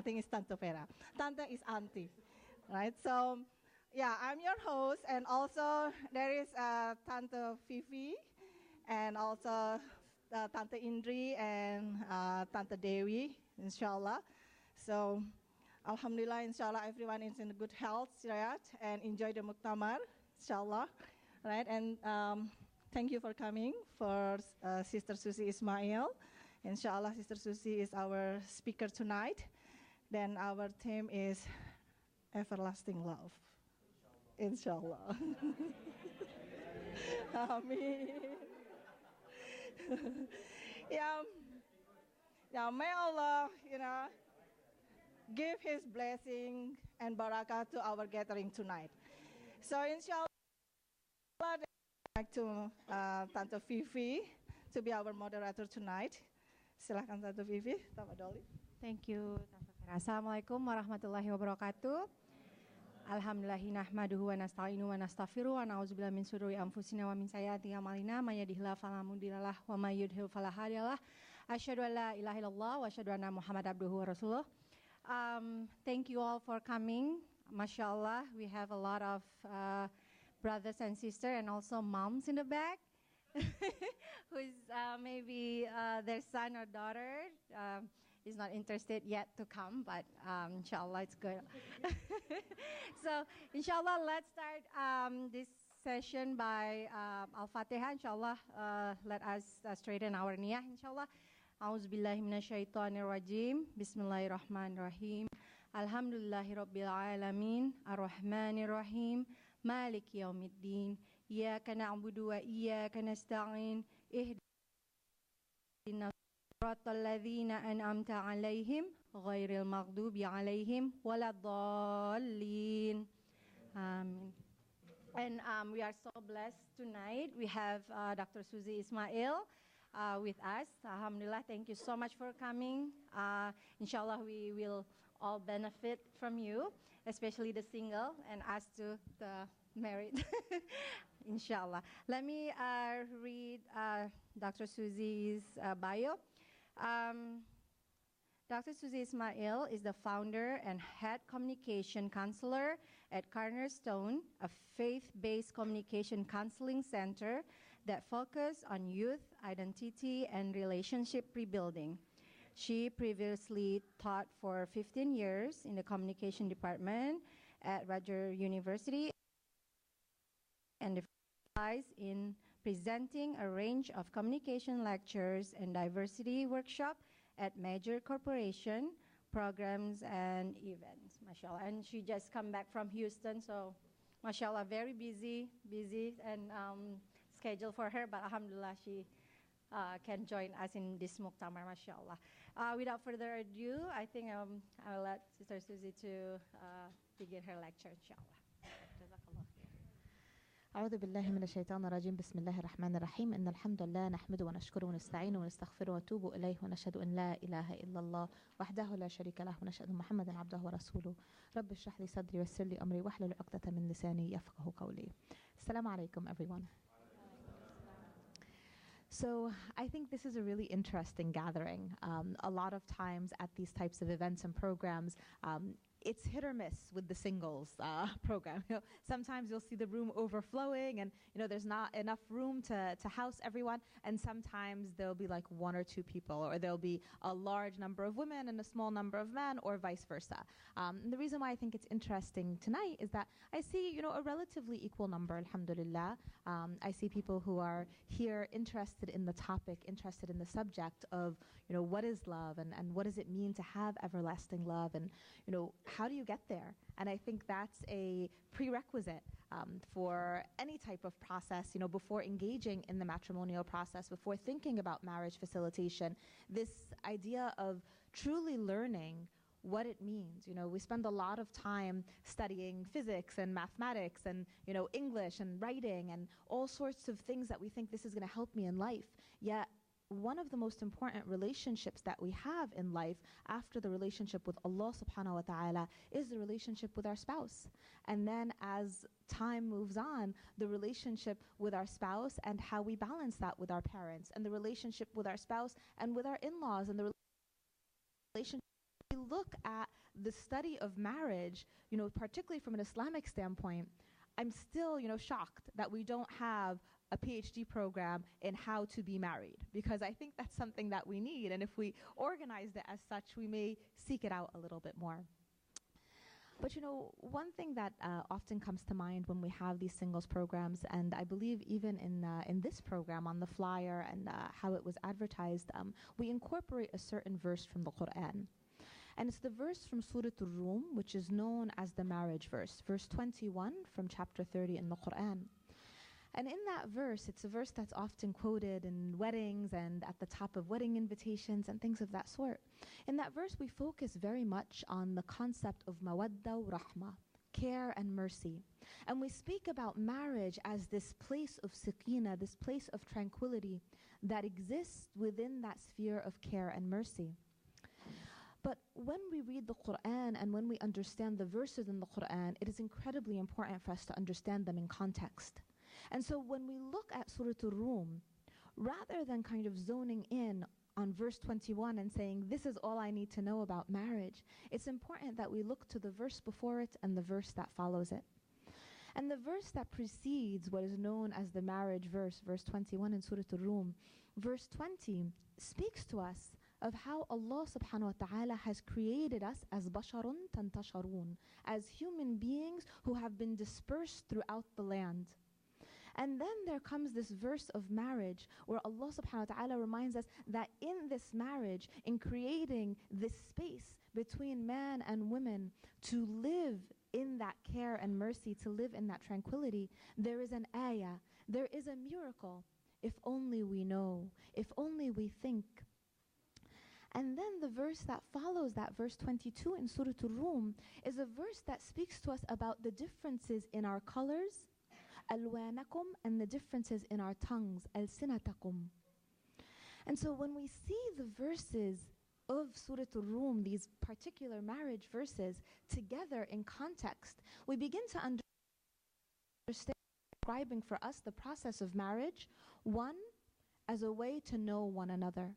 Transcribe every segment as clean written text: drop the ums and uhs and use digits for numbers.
think it's Tante Vera. Tante is auntie, right? So, yeah, I'm your host, and also there is Tante Fifi, and also Tante Indri and Tante Dewi, inshallah. So, Alhamdulillah, inshallah, everyone is in good health, right? And enjoy the Muktamar, inshallah, right? And thank you for coming for Sister Suzy Ismail. Inshallah, Sister Suzy is our speaker tonight. Then our theme is everlasting love. Inshallah. Amin. Yeah, may Allah, give His blessing and barakah to our gathering tonight. So inshallah, I'd like to Tante Fifi to be our moderator tonight. Silakan Tante Fifi, tafadholi. Thank you, Tante Vera. Assalamualaikum warahmatullahi wabarakatuh. Alhamdulillahi nahmaduhu wa nasta'inu wa nastaghfiruh wa na'udzubillahi min syururi anfusina wa min sayyiati a'malina may yahdihillahu fala mudhillalah wa may yudhlil fala hadiyalah. Asyhadu an la ilaha illallah wa asyhadu anna Muhammad abduhu wa rasuluh. Thank you all for coming. Mashallah, we have a lot of brothers and sisters and also moms in the back who's maybe their son or daughter is not interested yet to come, but inshallah it's good. So inshallah, let's start this session by Al-Fatiha. Inshallah, let us straighten our niyah, inshallah. A'udzubillahi minasyaitonirrajim. Bismillahirrahmanirrahim. Alhamdulillahi rabbil alamin. Ar-Rahmanirrahim. Maliki yaumiddin. Iyyaka na'budu wa iyyaka nasta'in. Ihdinas siratal ladzina an'amta 'alaihim ghairil maghdubi 'alaihim waladdallin. Amin. And we are so blessed tonight. We have Dr. Suzy Ismail with us. Alhamdulillah, thank you so much for coming. Inshallah, we will all benefit from you, especially the single, and us too, the married. Inshallah. Let me read Dr. Suzy's bio. Dr. Suzy Ismail is the founder and head communication counselor at Cornerstone, a faith-based communication counseling center that focuses on youth, identity, and relationship rebuilding. She previously taught for 15 years in the communication department at Rutgers University and specialized in presenting a range of communication lectures and diversity workshops at major corporation programs and events, mashallah. And she just come back from Houston, so mashallah, very busy and schedule for her, but alhamdulillah, she can join us in this Muktamar, mashallah. Without further ado, I think I will let Sister Suzy to begin her lecture, inshallah. أعوذ بالله من الشيطان الرجيم بسم الله الرحمن الرحيم إن الحمد لله نحمده ونشكره ونستعينه ونستغفره ونتوب إليه ونشهد أن لا إله إلا الله وحده لا شريك له ونشهد أن محمدا عبده ورسوله رب اشرح لي صدري ويسر لي أمري واحلل عقدة من لساني يفقهوا قولي. السلام عليكم everyone. So I think this is a really interesting gathering. A lot of times at these types of events and programs, it's hit or miss with the singles program. Sometimes you'll see the room overflowing and there's not enough room to house everyone, and sometimes there'll be like one or two people, or there'll be a large number of women and a small number of men, or vice versa. And the reason why I think it's interesting tonight is that I see a relatively equal number, alhamdulillah. I see people who are here interested in the topic, interested in the subject of what is love and what does it mean to have everlasting love, and how do you get there? And I think that's a prerequisite for any type of process, before engaging in the matrimonial process, before thinking about marriage facilitation, this idea of truly learning what it means. We spend a lot of time studying physics and mathematics and, English and writing and all sorts of things that we think this is going to help me in life. Yet one of the most important relationships that we have in life after the relationship with Allah subhanahu wa ta'ala is the relationship with our spouse. And then as time moves on, the relationship with our spouse and how we balance that with our parents, and the relationship with our spouse and with our in-laws, and the relationship we look at the study of marriage, particularly from an Islamic standpoint, I'm still, shocked that we don't have a PhD program in how to be married, because I think that's something that we need. And if we organized it as such, we may seek it out a little bit more. But one thing that often comes to mind when we have these singles programs, and I believe even in this program on the flyer and how it was advertised, we incorporate a certain verse from the Quran. And it's the verse from Surah Al-Rum, which is known as the marriage verse 21 from chapter 30 in the Quran. And in that verse, it's a verse that's often quoted in weddings and at the top of wedding invitations and things of that sort. In that verse, we focus very much on the concept of mawadda wa rahmah, care and mercy. And we speak about marriage as this place of sakina, this place of tranquility that exists within that sphere of care and mercy. But when we read the Quran and when we understand the verses in the Quran, it is incredibly important for us to understand them in context. And so when we look at Surah Al-Rum, rather than kind of zoning in on verse 21 and saying, this is all I need to know about marriage, it's important that we look to the verse before it and the verse that follows it. And the verse that precedes what is known as the marriage verse 21 in Surah Al-Rum, verse 20 speaks to us of how Allah subhanahu wa ta'ala has created us as basharun tantasharun, as human beings who have been dispersed throughout the land. And then there comes this verse of marriage where Allah subhanahu wa ta'ala reminds us that in this marriage, in creating this space between man and women to live in that care and mercy, to live in that tranquility, there is an ayah, there is a miracle. If only we know, if only we think. And then the verse that follows that, verse 22 in Surah Al-Rum, is a verse that speaks to us about the differences in our colors, alwanakum, and the differences in our tongues, alsinatakum. And so when we see the verses of Surah Al-Rum, these particular marriage verses, together in context, we begin to understand, describing for us the process of marriage, one, as a way to know one another.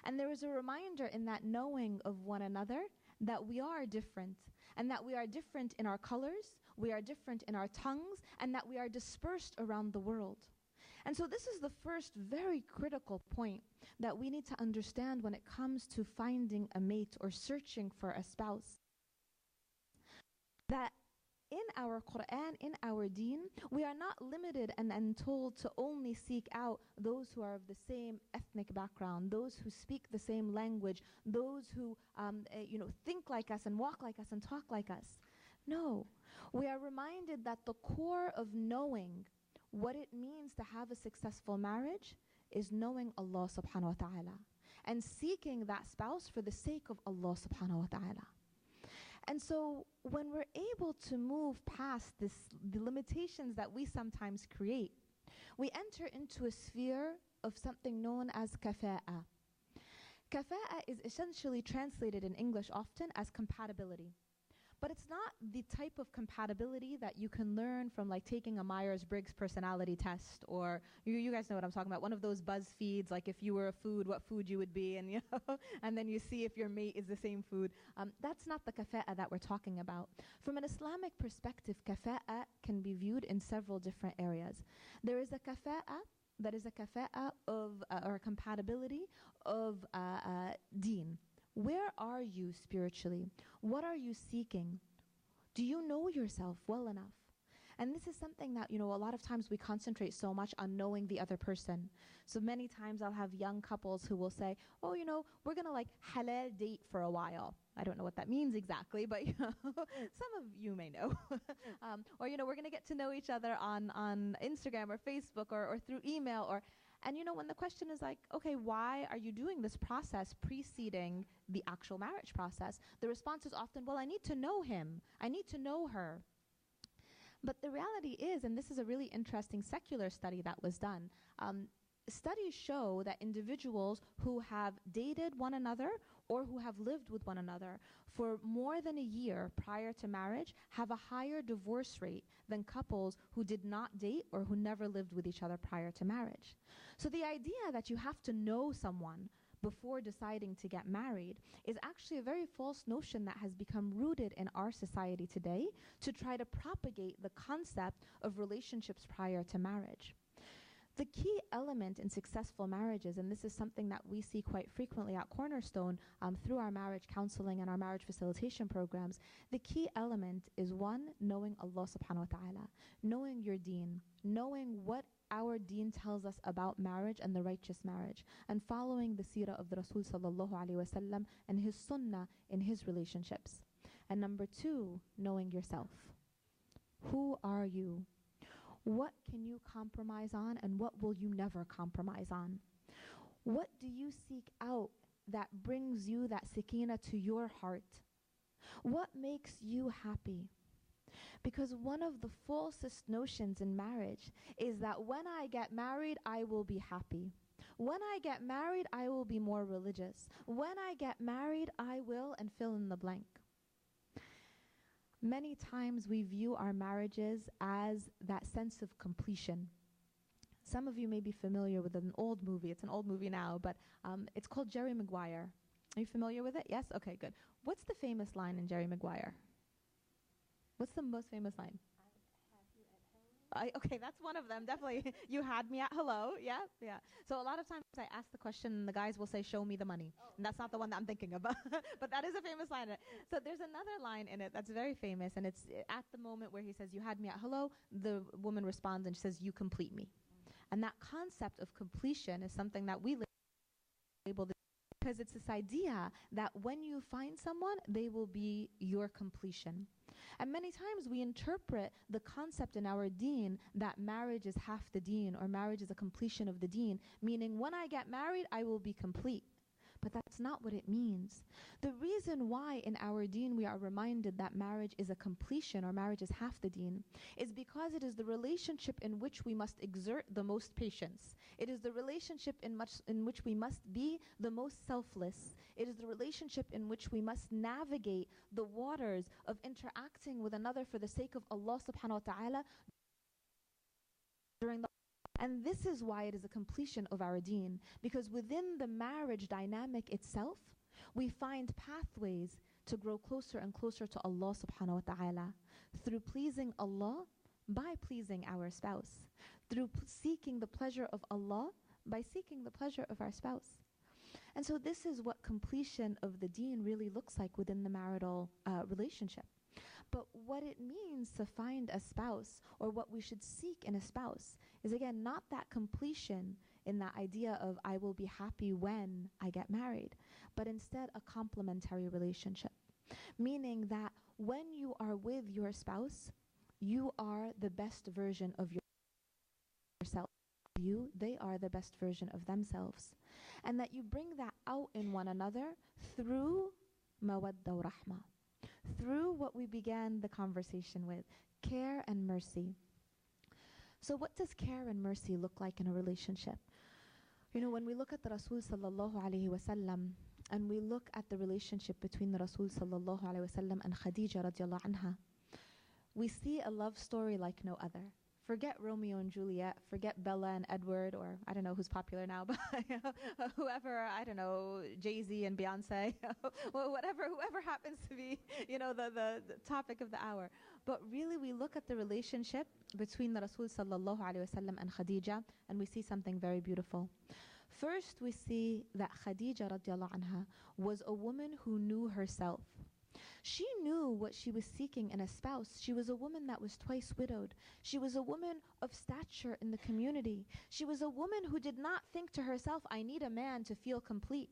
And there is a reminder in that knowing of one another that we are different, and that we are different in our colors, we are different in our tongues, and that we are dispersed around the world. And so this is the first very critical point that we need to understand when it comes to finding a mate or searching for a spouse. That in our Quran, in our deen, we are not limited and told to only seek out those who are of the same ethnic background, those who speak the same language, those who think like us and walk like us and talk like us. No, we are reminded that the core of knowing what it means to have a successful marriage is knowing Allah subhanahu wa ta'ala and seeking that spouse for the sake of Allah subhanahu wa ta'ala. And so when we're able to move past the limitations that we sometimes create, we enter into a sphere of something known as kafa'a. Kafa'a is essentially translated in English often as compatibility. But it's not the type of compatibility that you can learn from like taking a Myers-Briggs personality test, or you guys know what I'm talking about, one of those BuzzFeeds, like if you were a food, what food you would be, and and then you see if your mate is the same food. That's not the kafa'a that we're talking about. From an Islamic perspective, kafa'a can be viewed in several different areas. There is a kafa'a that is a kafa'a of, or a compatibility of deen. Where are you spiritually? What are you seeking? Do you know yourself well enough? And this is something that, a lot of times we concentrate so much on knowing the other person. So many times I'll have young couples who will say, oh, we're going to like halal date for a while. I don't know what that means exactly, but some of you may know. Or, we're going to get to know each other on Instagram or Facebook or through email and when the question is like, okay, why are you doing this process preceding the actual marriage process? The response is often, well, I need to know him. I need to know her. But the reality is, and this is a really interesting secular study that was done, studies show that individuals who have dated one another or who have lived with one another for more than a year prior to marriage have a higher divorce rate than couples who did not date or who never lived with each other prior to marriage. So the idea that you have to know someone before deciding to get married is actually a very false notion that has become rooted in our society today to try to propagate the concept of relationships prior to marriage. The key element in successful marriages, and this is something that we see quite frequently at Cornerstone through our marriage counseling and our marriage facilitation programs, the key element is one, knowing Allah subhanahu wa ta'ala, knowing your deen, knowing what our deen tells us about marriage and the righteous marriage, and following the seerah of the Rasul sallallahu alayhi wasallam and his sunnah in his relationships. And number two, knowing yourself. Who are you? What can you compromise on and what will you never compromise on? What do you seek out that brings you that sakina to your heart? What makes you happy? Because one of the falsest notions in marriage is that when I get married, I will be happy. When I get married, I will be more religious. When I get married, I will, and fill in the blank. Many times we view our marriages as that sense of completion. Some of you may be familiar with an old movie. It's an old movie now, but it's called Jerry Maguire. Are you familiar with it? Yes? Okay, good. What's the famous line in Jerry Maguire? What's the most famous line? Okay, that's one of them, definitely. You had me at hello, yeah. So a lot of times I ask the question and the guys will say, show me the money. And that's not the one that I'm thinking of, but that is a famous line in it. So there's another line in it that's very famous, and it's at the moment where he says, you had me at hello, the woman responds and she says, you complete me. And that concept of completion is something that we label because it's this idea that when you find someone, they will be your completion. And many times we interpret the concept in our deen that marriage is half the deen or marriage is a completion of the deen, meaning when I get married, I will be complete. But that's not what it means. The reason why in our deen we are reminded that marriage is a completion or marriage is half the deen is because it is the relationship in which we must exert the most patience. It is the relationship in which we must be the most selfless. It is the relationship in which we must navigate the waters of interacting with another for the sake of Allah subhanahu wa ta'ala during the and this is why it is a completion of our deen, because within the marriage dynamic itself, we find pathways to grow closer and closer to Allah subhanahu wa ta'ala through pleasing Allah by pleasing our spouse, through seeking the pleasure of Allah by seeking the pleasure of our spouse. And so this is what completion of the deen really looks like within the marital relationship. But what it means to find a spouse or what we should seek in a spouse is, again, not that completion in that idea of I will be happy when I get married, but instead a complementary relationship. Meaning that when you are with your spouse, you are the best version of yourself. They are the best version of themselves. And that you bring that out in one another through mawadda wa rahmah. Through what we began the conversation with, care and mercy. So what does care and mercy look like in a relationship? You know, when we look at the Rasul sallallahu alayhi wasallam and we look at the relationship between the Rasul sallallahu alayhi wasallam and Khadija radiallahu anha, we see a love story like no other. Forget Romeo and Juliet, forget Bella and Edward, or I don't know who's popular now, but whoever, I don't know, Jay-Z and Beyonce, whoever happens to be, you know, the topic of the hour. But really we look at the relationship between the Rasul sallallahu alayhi wasallam and Khadija, and we see something very beautiful. First, we see that Khadija radiallahu anha was a woman who knew herself. She knew what she was seeking in a spouse. She was a woman that was twice widowed. She was a woman of stature in the community. She was a woman who did not think to herself, I need a man to feel complete.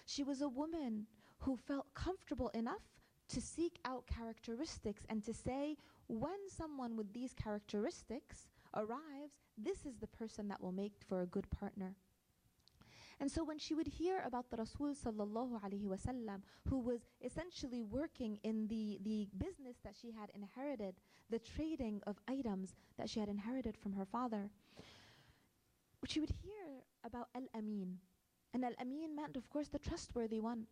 She was a woman who felt comfortable enough to seek out characteristics and to say, when someone with these characteristics arrives, this is the person that will make for a good partner. And so when she would hear about the Rasul sallallahu alayhi wasallam, who was essentially working in the business that she had inherited, the trading of items that she had inherited from her father, she would hear about Al-Amin. And Al-Amin meant, of course, the trustworthy one.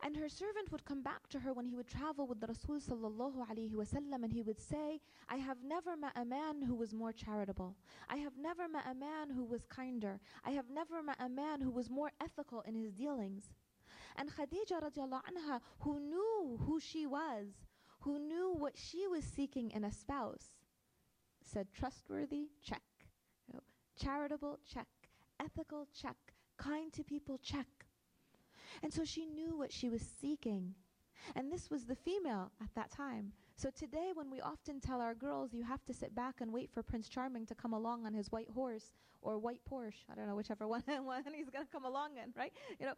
And her servant would come back to her when he would travel with the Rasul sallallahu alayhi wasallam, and he would say, I have never met a man who was more charitable. I have never met a man who was kinder. I have never met a man who was more ethical in his dealings. And Khadija radiallahu anha, who knew who she was, who knew what she was seeking in a spouse, said trustworthy, check. You know, charitable, check. Ethical, check. Kind to people, check. And so she knew what she was seeking. And this was the female at that time. So today when we often tell our girls, you have to sit back and wait for Prince Charming to come along on his white horse or white Porsche, I don't know whichever one he's going to come along in, right? You know,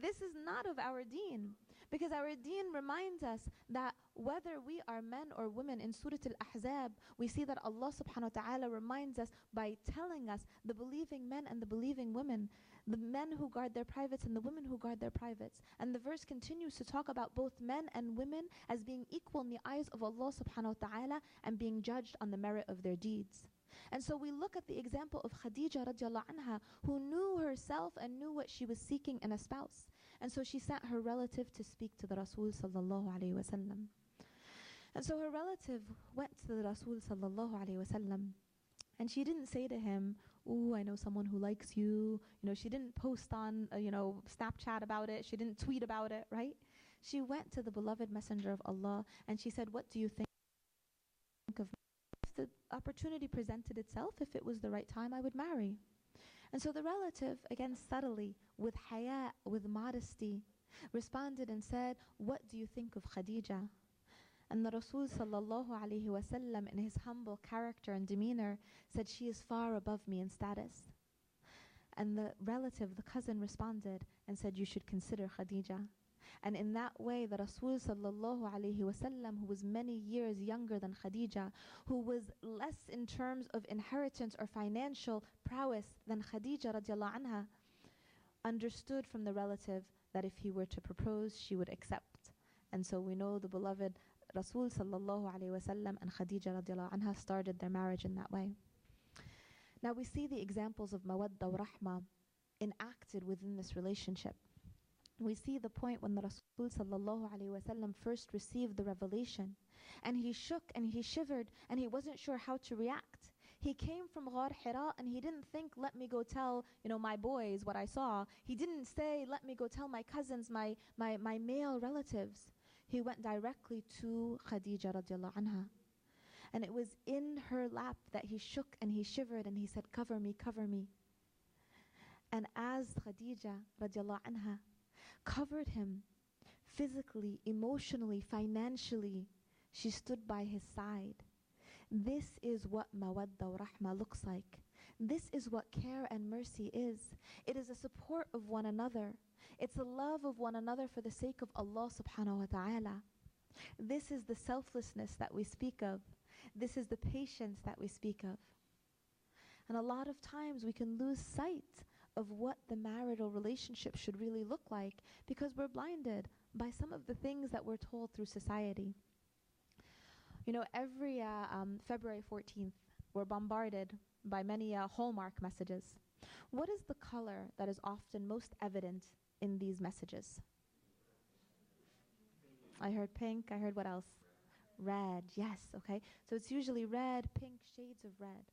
this is not of our deen. Because our deen reminds us that whether we are men or women, in Surah Al-Ahzab, we see that Allah subhanahu wa ta'ala reminds us by telling us the believing men and the believing women, the men who guard their privates and the women who guard their privates. And the verse continues to talk about both men and women as being equal in the eyes of Allah subhanahu wa ta'ala and being judged on the merit of their deeds. And so we look at the example of Khadija radiallahu anha, who knew herself and knew what she was seeking in a spouse. And so she sent her relative to speak to the Rasul sallallahu alayhi wasallam. And so her relative went to the Rasul sallallahu alayhi wasallam, and she didn't say to him, ooh, I know someone who likes you. You know, she didn't post on, Snapchat about it. She didn't tweet about it, right? She went to the beloved Messenger of Allah and she said, what do you think of me? If the opportunity presented itself, if it was the right time, I would marry. And so the relative, again subtly, with haya, with modesty, responded and said, what do you think of Khadija? And the Rasul sallallahu alayhi wasallam, in his humble character and demeanor, said, she is far above me in status. And the relative, the cousin, responded and said, you should consider Khadija. And in that way, the Rasul sallallahu alayhi wasallam, who was many years younger than Khadija, who was less in terms of inheritance or financial prowess than Khadija radiallahu anha, understood from the relative that if he were to propose, she would accept. And so we know the beloved Rasul sallallahu alayhi wasallam and Khadija radiallahu anha started their marriage in that way. Now we see the examples of mawadda wa rahma enacted within this relationship. We see the point when the Rasul sallallahu alayhi wasallam first received the revelation, and he shook and he shivered and he wasn't sure how to react. He came from Ghar Hira and he didn't think, let me go tell, my boys what I saw. He didn't say, let me go tell my cousins, my male relatives. He went directly to Khadija radiallahu anha. And it was in her lap that he shook and he shivered and he said, cover me, cover me. And as Khadija radiallahu anha covered him physically, emotionally, financially, she stood by his side. This is what mawadda wa rahma looks like. This is what care and mercy is. It is a support of one another. It's a love of one another for the sake of Allah subhanahu wa ta'ala. This is the selflessness that we speak of. This is the patience that we speak of. And a lot of times we can lose sight of what the marital relationship should really look like because we're blinded by some of the things that we're told through society. Every February 14th, we're bombarded by many Hallmark messages. What is the color that is often most evident in these messages? I heard pink. I heard what else? Red. Yes. Okay. So it's usually red, pink, shades of red.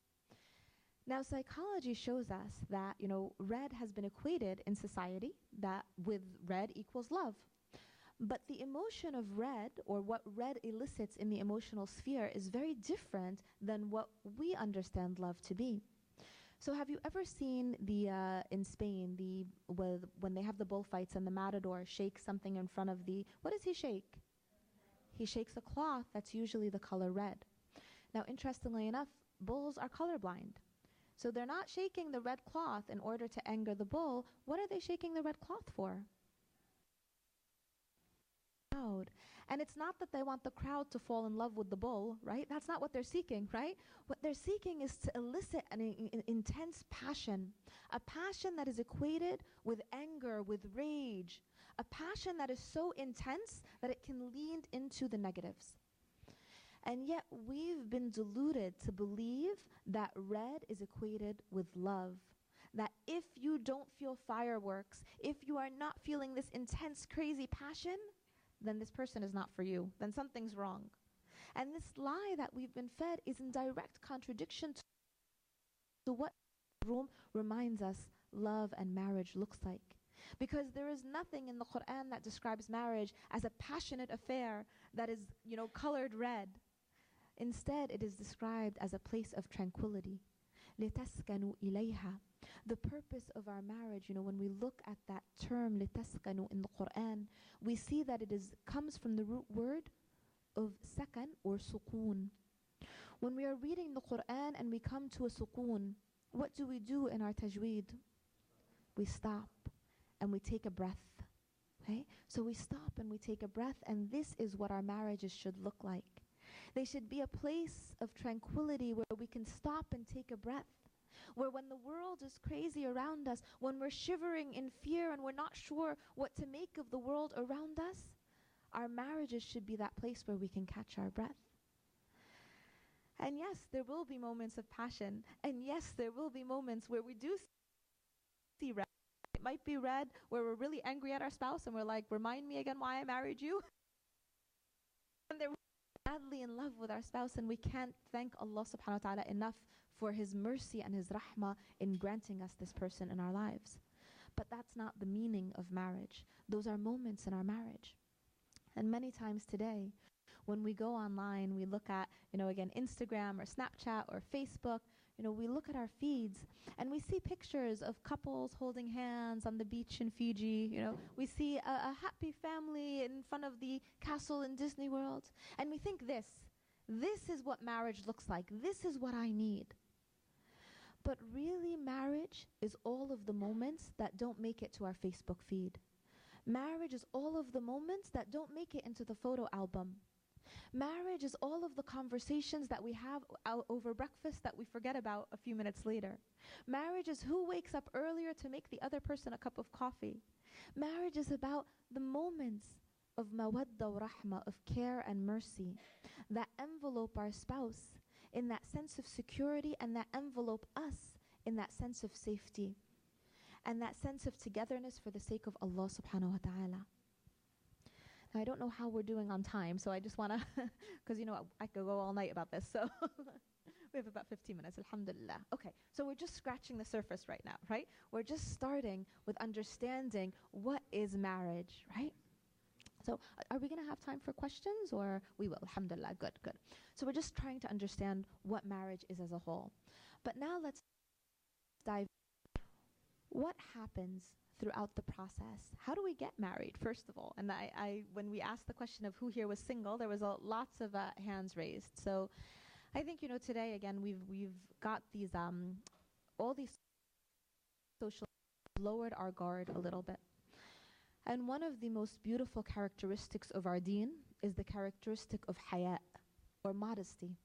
Now, psychology shows us that, red has been equated in society that with red equals love. But the emotion of red, or what red elicits in the emotional sphere, is very different than what we understand love to be. So have you ever seen in Spain, when they have the bullfights and the matador shakes something in front of what does he shake? He shakes a cloth that's usually the color red. Now, interestingly enough, bulls are colorblind. So they're not shaking the red cloth in order to anger the bull. What are they shaking the red cloth for? And it's not that they want the crowd to fall in love with the bull, right? That's not what they're seeking, right? What they're seeking is to elicit an intense passion, a passion that is equated with anger, with rage, a passion that is so intense that it can lean into the negatives. And yet we've been deluded to believe that red is equated with love, that if you don't feel fireworks, if you are not feeling this intense, crazy passion, then this person is not for you. Then something's wrong. And this lie that we've been fed is in direct contradiction to what Rome reminds us love and marriage looks like. Because there is nothing in the Quran that describes marriage as a passionate affair that is, colored red. Instead, it is described as a place of tranquility. لِتَسْكَنُوا إِلَيْهَا. The purpose of our marriage, when we look at that term لِتَسْكَنُوا in the Quran, we see that it comes from the root word of sakan or sukoon. When we are reading the Quran and we come to a sukoon, what do we do in our tajweed? We stop and we take a breath. Okay? So we stop and we take a breath, and this is what our marriages should look like. They should be a place of tranquility where we can stop and take a breath. Where when the world is crazy around us, when we're shivering in fear and we're not sure what to make of the world around us, our marriages should be that place where we can catch our breath. And yes, there will be moments of passion. And yes, there will be moments where we do see red. It might be red where we're really angry at our spouse and we're like, remind me again why I married you. And they're madly in love with our spouse, and we can't thank Allah subhanahu wa ta'ala enough for His mercy and His rahmah in granting us this person in our lives. But that's not the meaning of marriage. Those are moments in our marriage. And many times today, when we go online, we look at, again, Instagram or Snapchat or Facebook, we look at our feeds and we see pictures of couples holding hands on the beach in Fiji. We see a happy family in front of the castle in Disney World. And we think this is what marriage looks like. This is what I need. But really, marriage is all of the moments that don't make it to our Facebook feed. Marriage is all of the moments that don't make it into the photo album. Marriage is all of the conversations that we have over breakfast that we forget about a few minutes later. Marriage is who wakes up earlier to make the other person a cup of coffee. Marriage is about the moments of mawadda wa rahmah, of care and mercy, that envelope our spouse in that sense of security, and that envelope us in that sense of safety, and that sense of togetherness for the sake of Allah subhanahu wa ta'ala. Now, I don't know how we're doing on time, so I just want to, because I could go all night about this, so we have about 15 minutes, alhamdulillah. Okay, so we're just scratching the surface right now, right? We're just starting with understanding what is marriage, right? So are we going to have time for questions, or we will? Alhamdulillah, good. So we're just trying to understand what marriage is as a whole. But now let's dive. What happens throughout the process? How do we get married, first of all? And when we asked the question of who here was single, there was lots of hands raised. So I think, today, again, we've got these, all these social, lowered our guard a little bit. And one of the most beautiful characteristics of our deen is the characteristic of haya, or modesty.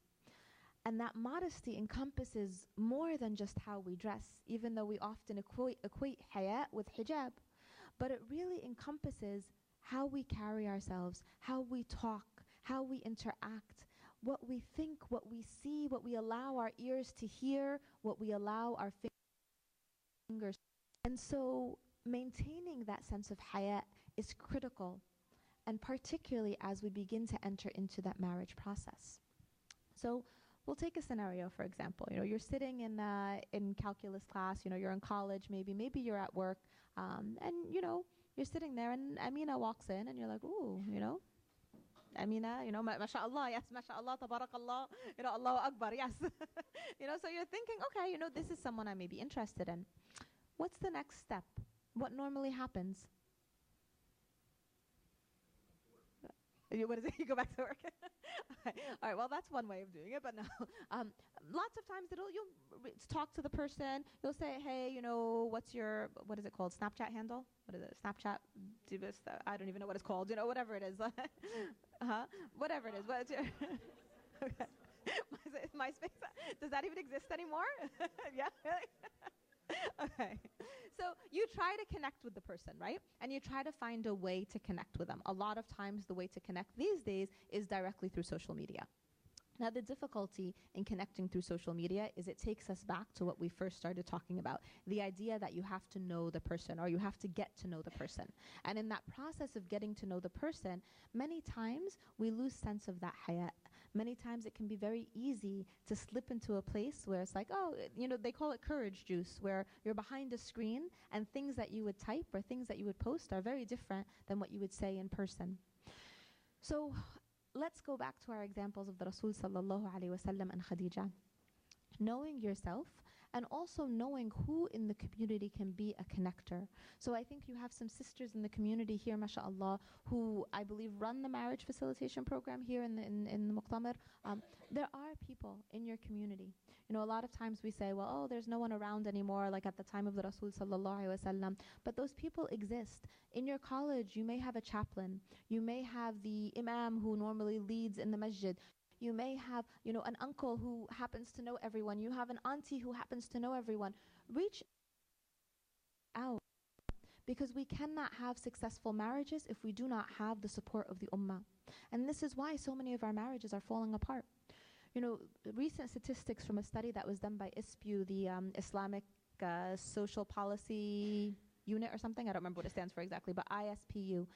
And that modesty encompasses more than just how we dress, even though we often equate haya with hijab. But it really encompasses how we carry ourselves, how we talk, how we interact, what we think, what we see, what we allow our ears to hear, what we allow our fingers. And so maintaining that sense of haya is critical, and particularly as we begin to enter into that marriage process. So we'll take a scenario, for example. You're sitting in calculus class, you're in college, maybe you're at work, and you're sitting there, and Amina walks in, and you're like, ooh, Amina, mashallah, yes, mashallah, tabarakallah, Allahu Akbar, yes. So you're thinking, okay, this is someone I may be interested in. What's the next step? What normally happens? What is it? You go back to work. All right. Well, that's one way of doing it. But no, lots of times you'll talk to the person. You'll say, hey, what is it called? Snapchat handle? What is it? Snapchat? I don't even know what it's called. Whatever it is. Whatever it is. What's your? Okay. MySpace. Does that even exist anymore? Yeah. Okay. So you try to connect with the person, right? And you try to find a way to connect with them. A lot of times the way to connect these days is directly through social media. Now, the difficulty in connecting through social media is it takes us back to what we first started talking about, the idea that you have to know the person or you have to get to know the person. And in that process of getting to know the person, many times we lose sense of that hayat. Many times it can be very easy to slip into a place where it's like, oh, they call it courage juice, where you're behind a screen and things that you would type or things that you would post are very different than what you would say in person. So let's go back to our examples of the Rasul sallallahu alaihi wasallam and Khadija. Knowing yourself and also knowing who in the community can be a connector. So I think you have some sisters in the community here, mashallah, who I believe run the marriage facilitation program here in the Muqtamar. There are people in your community. A lot of times we say, well, oh, there's no one around anymore, like at the time of the Rasul sallallahu alaihi wasallam. But those people exist. In your college, you may have a chaplain. You may have the imam who normally leads in the masjid. You may have, an uncle who happens to know everyone. You have an auntie who happens to know everyone. Reach out, because we cannot have successful marriages if we do not have the support of the ummah. And this is why so many of our marriages are falling apart. Recent statistics from a study that was done by ISPU, the Islamic Social Policy Unit or something, I don't remember what it stands for exactly, but ISPU.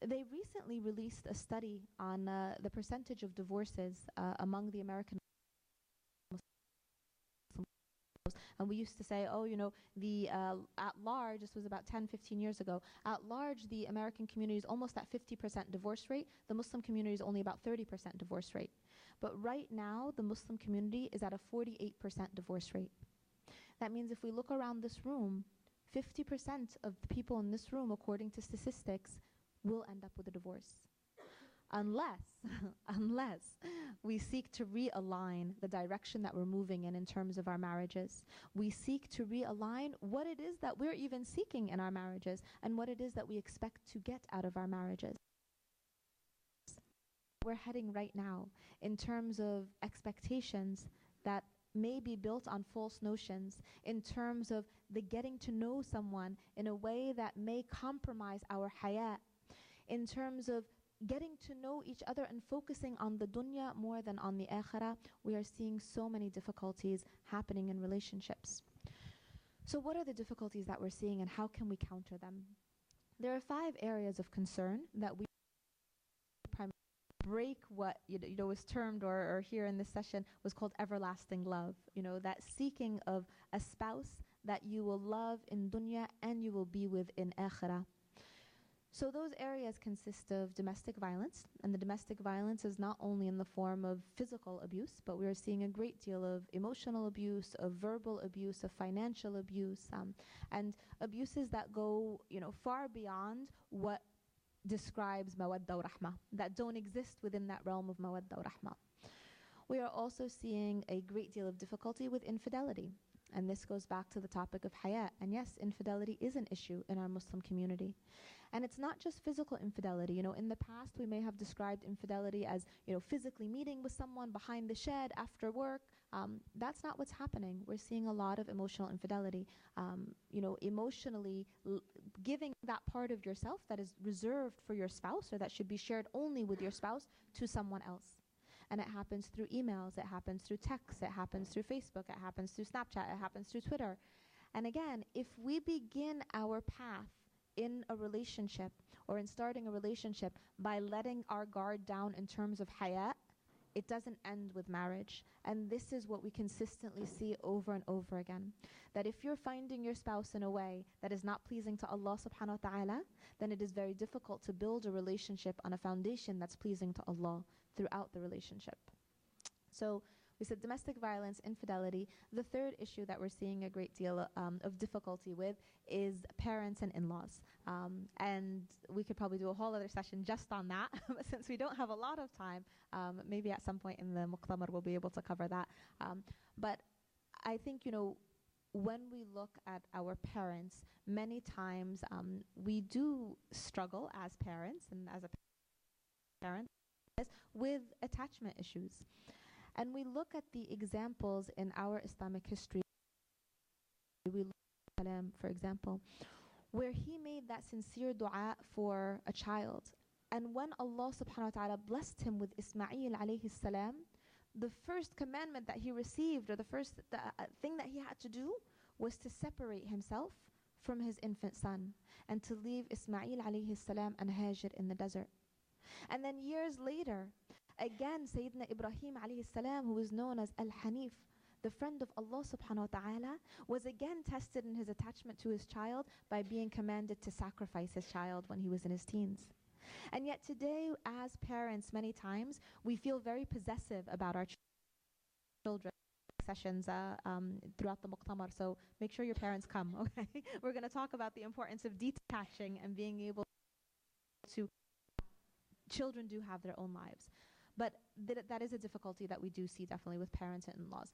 They recently released a study on the percentage of divorces among the American Muslims. And we used to say, at large, this was about 10, 15 years ago, at large, the American community is almost at 50% divorce rate. The Muslim community is only about 30% divorce rate. But right now, the Muslim community is at a 48% divorce rate. That means if we look around this room, 50% of the people in this room, according to statistics, will end up with a divorce. Unless we seek to realign the direction that we're moving in terms of our marriages. We seek to realign what it is that we're even seeking in our marriages and what it is that we expect to get out of our marriages. We're heading right now in terms of expectations that may be built on false notions, in terms of the getting to know someone in a way that may compromise our hayat, in terms of getting to know each other and focusing on the dunya more than on the akhirah. We are seeing so many difficulties happening in relationships. So what are the difficulties that we're seeing and how can we counter them? There are 5 areas of concern that we break what was termed or here in this session was called everlasting love. That seeking of a spouse that you will love in dunya and you will be with in akhirah. So those areas consist of domestic violence, and the domestic violence is not only in the form of physical abuse, but we are seeing a great deal of emotional abuse, of verbal abuse, of financial abuse, and abuses that go far beyond what describes mawadda wa rahmah, that don't exist within that realm of mawadda wa rahmah. We are also seeing a great deal of difficulty with infidelity. And this goes back to the topic of hayat. And yes, infidelity is an issue in our Muslim community. And it's not just physical infidelity. In the past we may have described infidelity as, physically meeting with someone behind the shed after work. That's not what's happening. We're seeing a lot of emotional infidelity. Emotionally giving that part of yourself that is reserved for your spouse or that should be shared only with your spouse to someone else. And it happens through emails, it happens through texts, it happens through Facebook, it happens through Snapchat, it happens through Twitter. And again, if we begin our path in a relationship or in starting a relationship by letting our guard down in terms of hayat, it doesn't end with marriage. And this is what we consistently see over and over again. That if you're finding your spouse in a way that is not pleasing to Allah subhanahu wa ta'ala, then it is very difficult to build a relationship on a foundation that's pleasing to Allah throughout the relationship. So we said domestic violence, infidelity. The third issue that we're seeing a great deal of difficulty with is parents and in-laws. And we could probably do a whole other session just on that. But since we don't have a lot of time, maybe at some point in the Muqtamar we'll be able to cover that. But I think, when we look at our parents, many times we do struggle as parents and as a parent with attachment issues. And we look at the examples in our Islamic history. We look at Salam, for example, where he made that sincere dua for a child. And when Allah subhanahu wa ta'ala blessed him with Ismail alayhi salam, the first commandment that he received, or the first thing that he had to do, was to separate himself from his infant son and to leave Ismail alayhi salam and Hajar in the desert. And then years later, again, Sayyidina Ibrahim alayhi salam, who is known as Al-Hanif, the friend of Allah subhanahu wa ta'ala, was again tested in his attachment to his child by being commanded to sacrifice his child when he was in his teens. And yet today, as parents, many times, we feel very possessive about our children. Sessions throughout the Muqtamar, so make sure your parents come, okay? We're going to talk about the importance of detaching and being able to... Children do have their own lives. But that is a difficulty that we do see definitely with parents and in-laws.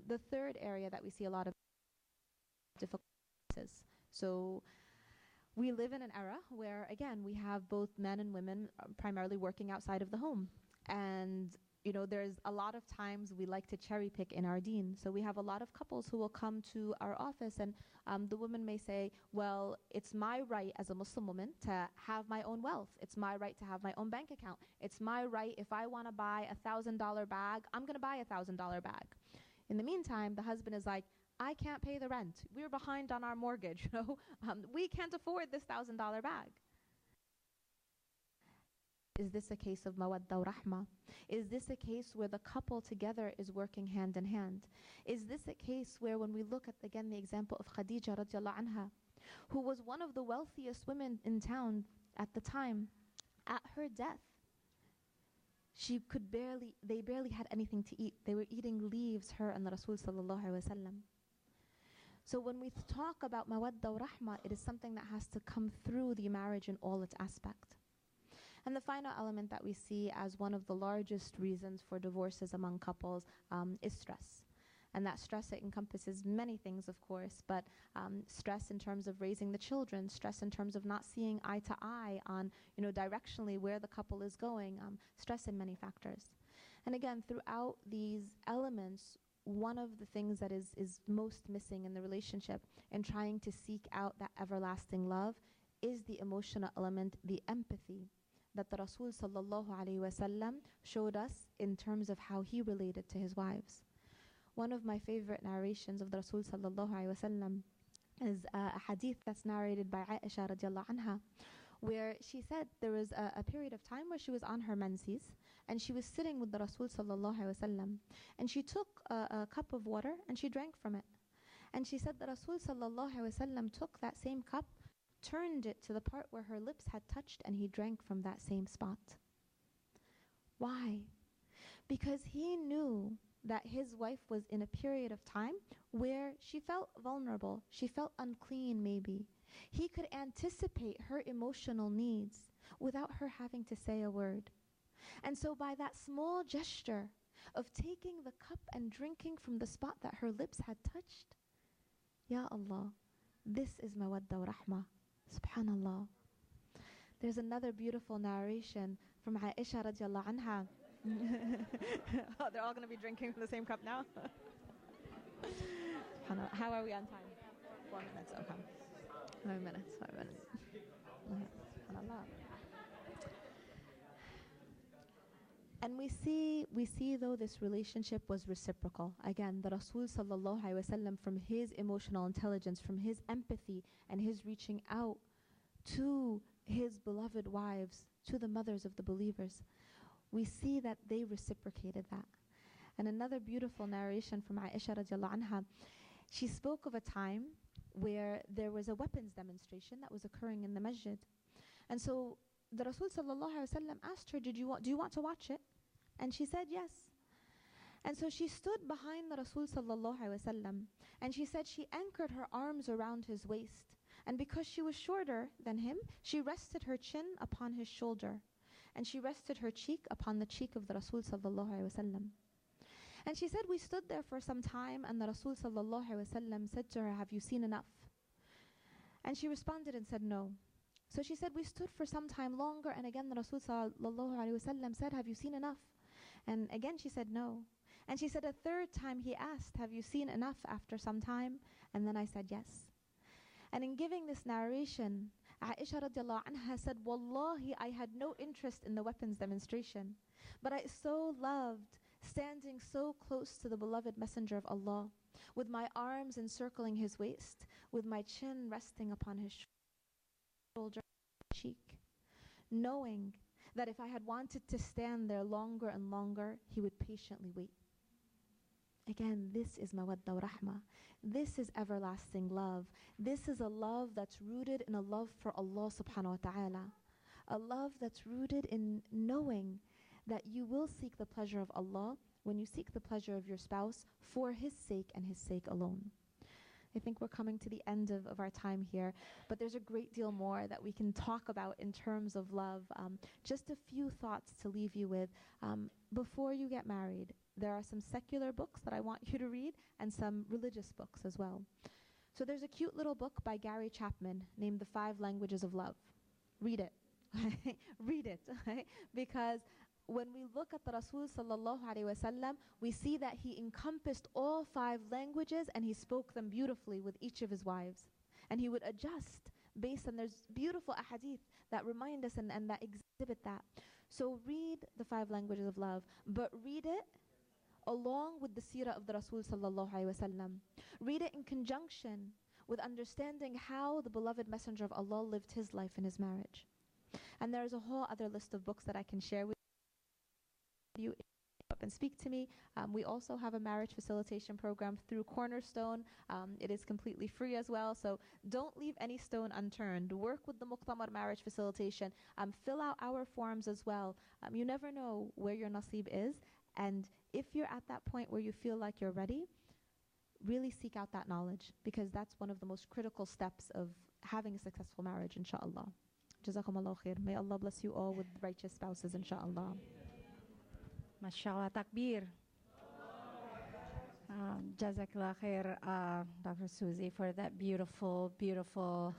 The third area that we see a lot of difficulties. So we live in an era where, again, we have both men and women primarily working outside of the home. And you know, there's a lot of times we like to cherry pick in our deen. So we have a lot of couples who will come to our office and the woman may say, well, it's my right as a Muslim woman to have my own wealth. It's my right to have my own bank account. It's my right, if I want to buy $1,000 bag, I'm going to buy $1,000 bag. In the meantime, the husband is like, I can't pay the rent. We're behind on our mortgage. You know? We can't afford this $1,000 bag. Is this a case of mawadda wa rahma? Is this a case where the couple together is working hand in hand? Is this a case where, when we look at, again, the example of Khadija radiallahu anha, who was one of the wealthiest women in town at the time, at her death, they barely had anything to eat. They were eating leaves, her and the Rasul sallallahu alaihi wasallam. So when we talk about mawadda wa rahma, it is something that has to come through the marriage in all its aspects. And the final element that we see as one of the largest reasons for divorces among couples is stress. And that stress, it encompasses many things, of course, but stress in terms of raising the children, stress in terms of not seeing eye to eye on, you know, directionally where the couple is going, stress in many factors. And again, throughout these elements, one of the things that is most missing in the relationship in trying to seek out that everlasting love is the emotional element, the empathy that the Rasul sallallahu alaihi wasallam showed us in terms of how he related to his wives. One of my favorite narrations of the Rasul sallallahu alaihi wasallam is a hadith that's narrated by Aisha radiallahu anha, where she said there was a period of time where she was on her menses and she was sitting with the Rasul sallallahu alaihi wasallam, and she took a cup of water and she drank from it. And she said the Rasul sallallahu alaihi wasallam took that same cup, turned it to the part where her lips had touched, and he drank from that same spot. Why? Because he knew that his wife was in a period of time where she felt vulnerable, she felt unclean maybe. He could anticipate her emotional needs without her having to say a word. And so by that small gesture of taking the cup and drinking from the spot that her lips had touched, Ya Allah, this is mawadda wa rahma. Subhanallah. There's another beautiful narration from Aisha radiallahu anha. Oh, they're all going to be drinking from the same cup now? How are we on time? 4 minutes, okay. 5 minutes. Subhanallah. And we see though this relationship was reciprocal. Again, the Rasul sallallahu alaihi wasallam, from his emotional intelligence, from his empathy and his reaching out to his beloved wives, to the mothers of the believers, we see that they reciprocated that. And another beautiful narration from Aisha radiallahu anha, she spoke of a time where there was a weapons demonstration that was occurring in the masjid. And so the Rasul sallallahu alaihi wasallam asked her, do you want to watch it? And she said yes. And so she stood behind the Rasul sallallahu alaihi wasallam, and she said she anchored her arms around his waist, and because she was shorter than him, she rested her chin upon his shoulder, and she rested her cheek upon the cheek of the Rasul sallallahu alaihi wasallam. And she said we stood there for some time, and the Rasul sallallahu alaihi wasallam said to her, have you seen enough? And she responded and said no. So she said we stood for some time longer, and again the Rasul sallallahu alaihi wasallam said, have you seen enough? And again she said no. And she said a third time he asked, have you seen enough after some time? And then I said yes. And in giving this narration, Aisha radiallahu anha said, Wallahi, I had no interest in the weapons demonstration, but I so loved standing so close to the beloved Messenger of Allah, with my arms encircling his waist, with my chin resting upon his shoulder and cheek, knowing that if I had wanted to stand there longer and longer, he would patiently wait. Again, this is mawadda wa rahmah. This is everlasting love. This is a love that's rooted in a love for Allah subhanahu wa ta'ala. A love that's rooted in knowing that you will seek the pleasure of Allah when you seek the pleasure of your spouse for His sake and His sake alone. I think we're coming to the end of our time here, but there's a great deal more that we can talk about in terms of love. Just a few thoughts to leave you with. Before you get married, there are some secular books that I want you to read and some religious books as well. So there's a cute little book by Gary Chapman named The 5 Languages of Love. Read it. Read it. Because when we look at the Rasul sallallahu alaihi wasallam, we see that he encompassed all 5 languages and he spoke them beautifully with each of his wives. And he would adjust based on, there's beautiful ahadith that remind us and that exhibit that. So read the 5 languages of love, but read it along with the seerah of the Rasul sallallahu alaihi wasallam. Read it in conjunction with understanding how the beloved Messenger of Allah lived his life in his marriage. And there's a whole other list of books that I can share with you up and speak to me. We also have a marriage facilitation program through Cornerstone. It is completely free as well, so don't leave any stone unturned. Work with the Muqtamar marriage facilitation. Fill out our forms as well. You never know where your nasib is, and if you're at that point where you feel like you're ready, really seek out that knowledge, because that's one of the most critical steps of having a successful marriage, inshallah. Jazakumullah khair. May Allah bless you all with righteous spouses, inshallah. MashaAllah, takbir. Jazakallah khair, Dr. Suzy, for that beautiful, beautiful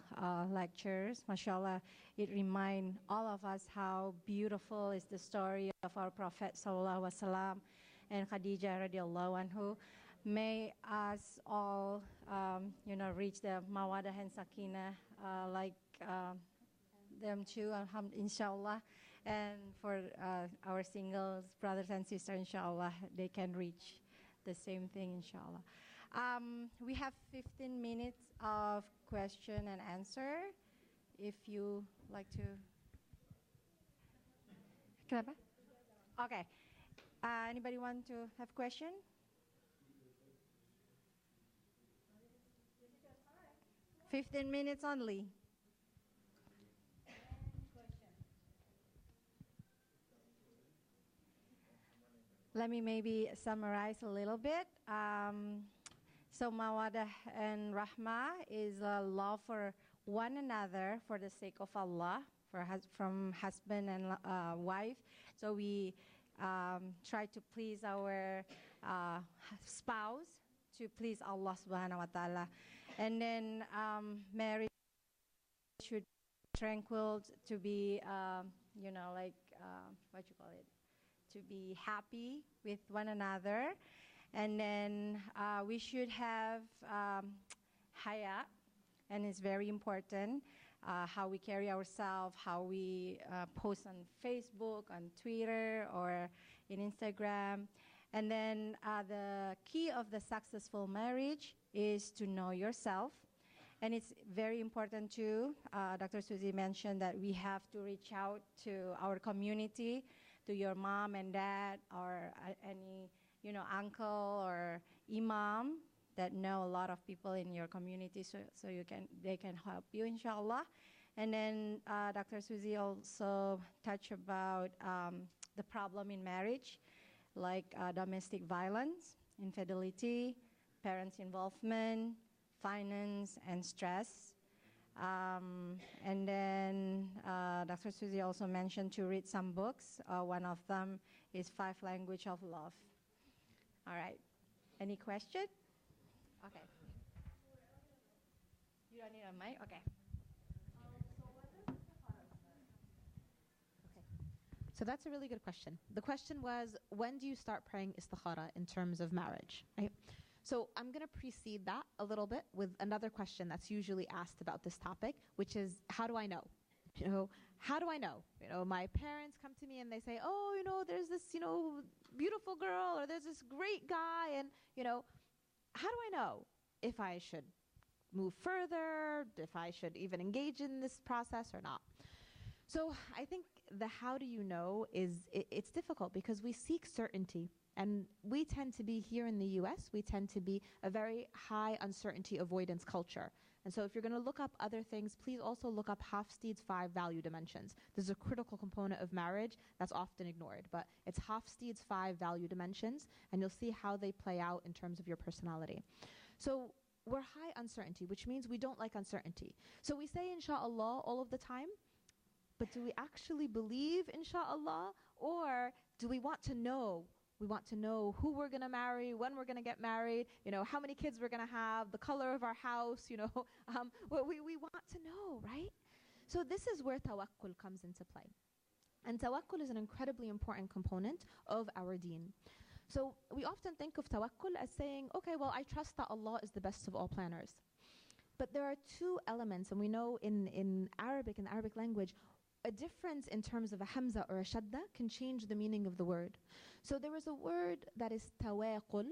lectures. MashaAllah, it reminds all of us how beautiful is the story of our Prophet Sallallahu Alaihi Wasallam and Khadijah radiallahu anhu. May us all, reach the mawadah and sakinah like them too, inshallah. And for our singles, brothers and sisters, inshallah, they can reach the same thing, inshallah. We have 15 minutes of question and answer. If you like to. Kenapa? Okay. Anybody want to have question? Fifteen minutes only. Let me maybe summarize a little bit. So mawadah and rahmah is a love for one another for the sake of Allah, from husband and wife. So we try to please our spouse, to please Allah subhanahu wa ta'ala. And then marriage should be tranquil, to be, what you call it? To be happy with one another. And then we should have haya, and it's very important, how we carry ourselves, how we post on Facebook, on Twitter, or in Instagram. And then the key of the successful marriage is to know yourself. And it's very important too, Dr. Suzy mentioned that we have to reach out to our community, to your mom and dad, or any, uncle or imam that know a lot of people in your community, so they can help you, inshallah. And then Dr. Suzy also touched about the problem in marriage, like domestic violence, infidelity, parents' involvement, finance, and stress. And then Dr. Suzy also mentioned to read some books. One of them is 5 Languages of Love. All right. Any question? Okay. You don't need a mic? Okay. So that's a really good question. The question was, when do you start praying istikhara in terms of marriage, right? So I'm going to precede that a little bit with another question that's usually asked about this topic, which is, how do I know? How do I know? My parents come to me and they say, oh, there's this, beautiful girl, or there's this great guy, and, how do I know if I should move further, if I should even engage in this process or not? So I think the how do you know it's difficult because we seek certainty. And we tend to be here in the US, we tend to be a very high uncertainty avoidance culture. And so if you're going to look up other things, please also look up Hofstede's 5 value dimensions. This is a critical component of marriage that's often ignored, but it's Hofstede's 5 value dimensions, and you'll see how they play out in terms of your personality. So we're high uncertainty, which means we don't like uncertainty. So we say inshallah all of the time, but do we actually believe inshallah, or do we want to know? We want to know who we're going to marry, when we're going to get married, how many kids we're going to have, the color of our house, we want to know, right? So this is where tawakkul comes into play. And tawakkul is an incredibly important component of our deen. So we often think of tawakkul as saying, okay, well, I trust that Allah is the best of all planners. But there are two elements, and we know in Arabic language, a difference in terms of a hamza or a shadda can change the meaning of the word. So there is a word that is tawakkul.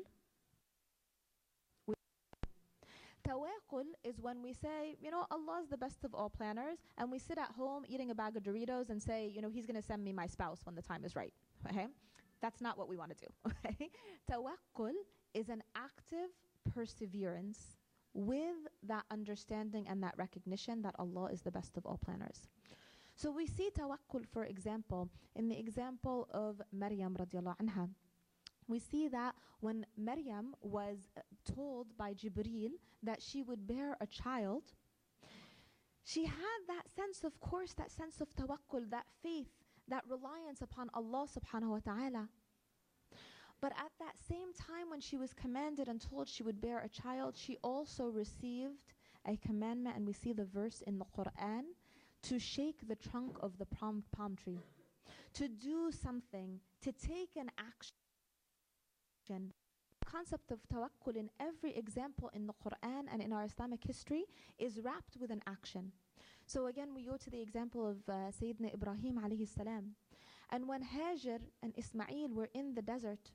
Tawakkul is when we say, Allah is the best of all planners, and we sit at home eating a bag of Doritos and say, He's going to send me my spouse when the time is right. Okay? That's not what we want to do. Okay? Tawakkul is an active perseverance with that understanding and that recognition that Allah is the best of all planners. So we see tawakkul, for example, in the example of Maryam radiallahu anha. We see that when Maryam was told by Jibreel that she would bear a child, she had that sense, of course, that sense of tawakkul, that faith, that reliance upon Allah subhanahu wa ta'ala. But at that same time when she was commanded and told she would bear a child, she also received a commandment, and we see the verse in the Quran, to shake the trunk of the palm tree, to do something, to take an action. The concept of tawakkul in every example in the Quran and in our Islamic history is wrapped with an action. So again, we go to the example of Sayyidina Ibrahim alayhi salam. And when Hajar and Ismail were in the desert,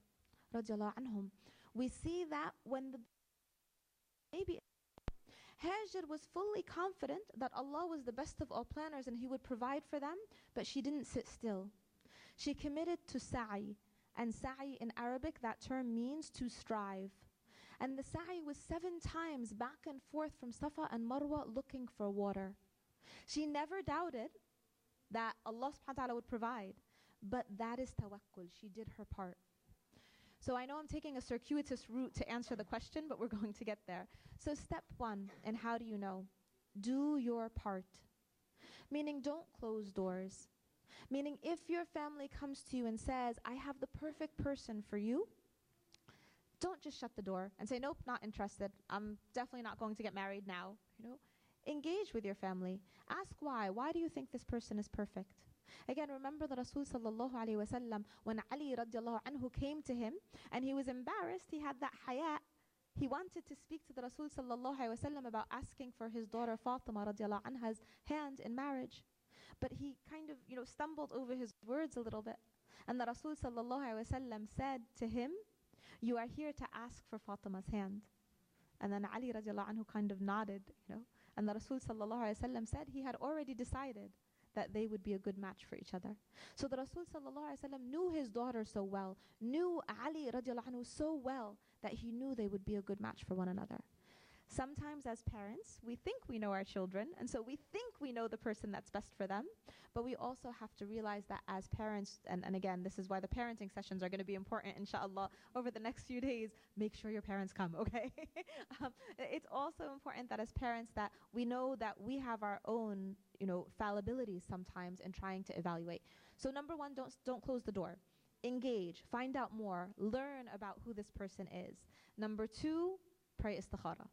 radiallahu anhum, we see that when the baby Hajar was fully confident that Allah was the best of all planners and He would provide for them, but she didn't sit still. She committed to sa'i, and sa'i in Arabic, that term means to strive. And the sa'i was 7 times back and forth from Safa and Marwa looking for water. She never doubted that Allah subhanahu wa ta'ala would provide, but that is tawakkul. She did her part. So I know I'm taking a circuitous route to answer the question, but we're going to get there. So step 1, and how do you know? Do your part. Meaning don't close doors. Meaning if your family comes to you and says, I have the perfect person for you, don't just shut the door and say, nope, not interested. I'm definitely not going to get married now. Engage with your family. Ask why. Why do you think this person is perfect? Again, remember the Rasul sallallahu alayhi wa sallam, when Ali radiallahu anhu came to him and he was embarrassed, he had that haya. He wanted to speak to the Rasul sallallahu alayhi wa sallam about asking for his daughter Fatima radiallahu anha's hand in marriage. But he kind of, stumbled over his words a little bit. And the Rasul sallallahu alayhi wa sallam said to him, you are here to ask for Fatima's hand. And then Ali radiallahu anhu kind of nodded, And the Rasul sallallahu alayhi wa sallam said he had already decided that they would be a good match for each other. So the Rasul sallallahu alaihi wasallam knew his daughter so well, knew Ali radiallahu anhu so well, that he knew they would be a good match for one another. Sometimes as parents, we think we know our children, and so we think we know the person that's best for them, but we also have to realize that as parents, and again, this is why the parenting sessions are going to be important, inshallah, over the next few days, make sure your parents come, okay? It's also important that as parents that we know that we have our own, fallibilities sometimes in trying to evaluate. So number 1, don't close the door. Engage, find out more, learn about who this person is. Number 2, pray istikhara.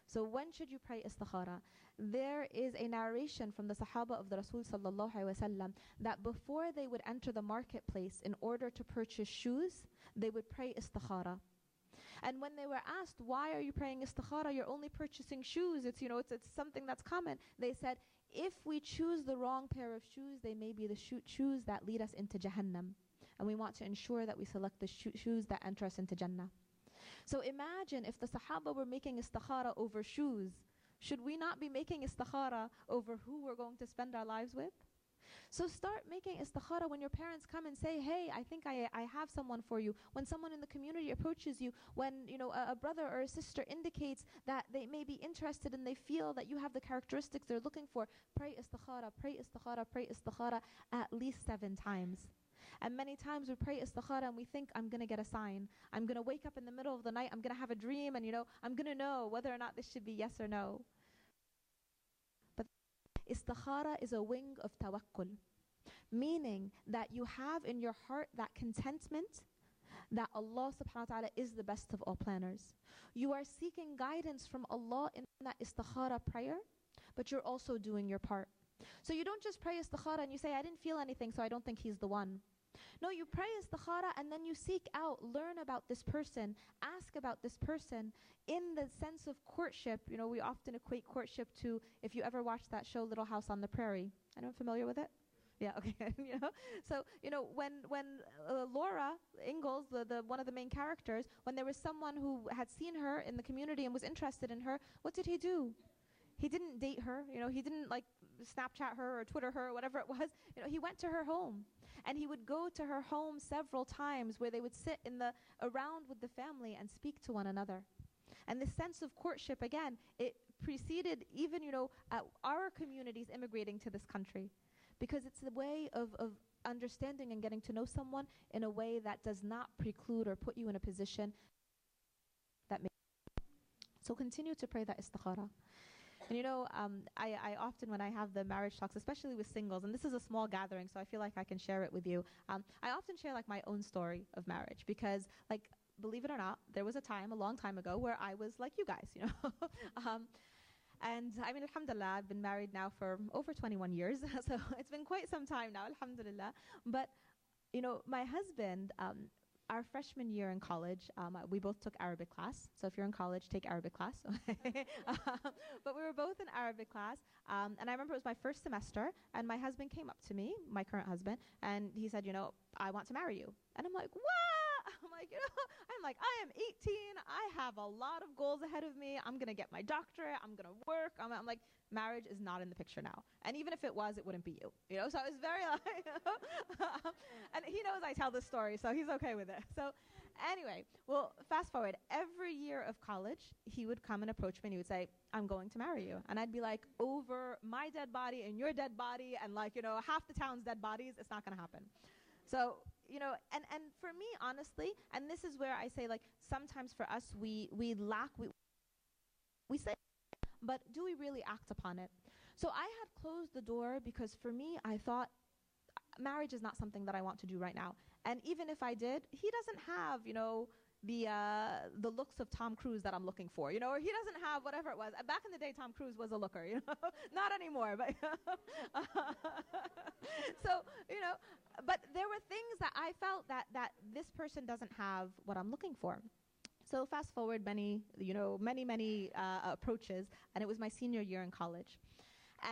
So when should you pray istikhara? There is a narration from the Sahaba of the Rasul sallallahu alaihi wasallam that before they would enter the marketplace in order to purchase shoes, they would pray istikhara. And when they were asked, why are you praying istikhara? You're only purchasing shoes. It's something that's common. They said, if we choose the wrong pair of shoes, they may be the shoes that lead us into Jahannam. And we want to ensure that we select the shoes that enter us into Jannah. So imagine if the Sahaba were making istikhara over shoes, should we not be making istikhara over who we're going to spend our lives with? So start making istikhara when your parents come and say, hey, I think I have someone for you. When someone in the community approaches you, when a brother or a sister indicates that they may be interested and they feel that you have the characteristics they're looking for, pray istikhara, pray istikhara, pray istikhara at least 7 times. And many times we pray istikhara and we think, I'm going to get a sign. I'm going to wake up in the middle of the night, I'm going to have a dream, and I'm going to know whether or not this should be yes or no. But istikhara is a wing of tawakkul, meaning that you have in your heart that contentment that Allah subhanahu wa ta'ala is the best of all planners. You are seeking guidance from Allah in that istikhara prayer, but you're also doing your part. So you don't just pray istikhara and you say, I didn't feel anything, so I don't think he's the one. No, you pray istikhara and then you seek out, learn about this person, ask about this person in the sense of courtship. We often equate courtship to, if you ever watched that show Little House on the Prairie. Anyone familiar with it? Yeah, okay. So when Laura Ingalls, the one of the main characters, when there was someone who had seen her in the community and was interested in her, what did he do? He didn't date her. He didn't like Snapchat her or Twitter her or whatever it was. He went to her home, and he would go to her home several times where they would sit around with the family and speak to one another. And this sense of courtship, again, it preceded even our communities immigrating to this country, because it's a way of understanding and getting to know someone in a way that does not preclude or put you in a position that makes. So continue to pray that istikhara. And I often, when I have the marriage talks, especially with singles, and this is a small gathering, so I feel like I can share it with you. I often share like my own story of marriage, because believe it or not, there was a time, a long time ago, where I was like you guys, And I mean, alhamdulillah, I've been married now for over 21 years. So it's been quite some time now, alhamdulillah. But, my husband, our freshman year in college, we both took Arabic class. So if you're in college, take Arabic class. But we were both in Arabic class. And I remember it was my first semester, and my husband came up to me, my current husband, and he said, I want to marry you. And I'm like, what? I'm like, I am 18. I have a lot of goals ahead of me. I'm going to get my doctorate. I'm going to work. I'm like, marriage is not in the picture now. And even if it was, it wouldn't be you. So I was very like, and he knows I tell this story, so he's okay with it. So anyway, well, fast forward. Every year of college, he would come and approach me and he would say, I'm going to marry you. And I'd be like, over my dead body and your dead body and half the town's dead bodies, it's not going to happen. So, and for me, honestly, and this is where I say, sometimes for us, we lack, we say, but do we really act upon it? So I had closed the door because for me, I thought marriage is not something that I want to do right now. And even if I did, he doesn't have, the looks of Tom Cruise that I'm looking for, or he doesn't have whatever it was. Back in the day, Tom Cruise was a looker, not anymore, but so, but there were things that I felt that this person doesn't have what I'm looking for. So fast forward many approaches, and it was my senior year in college.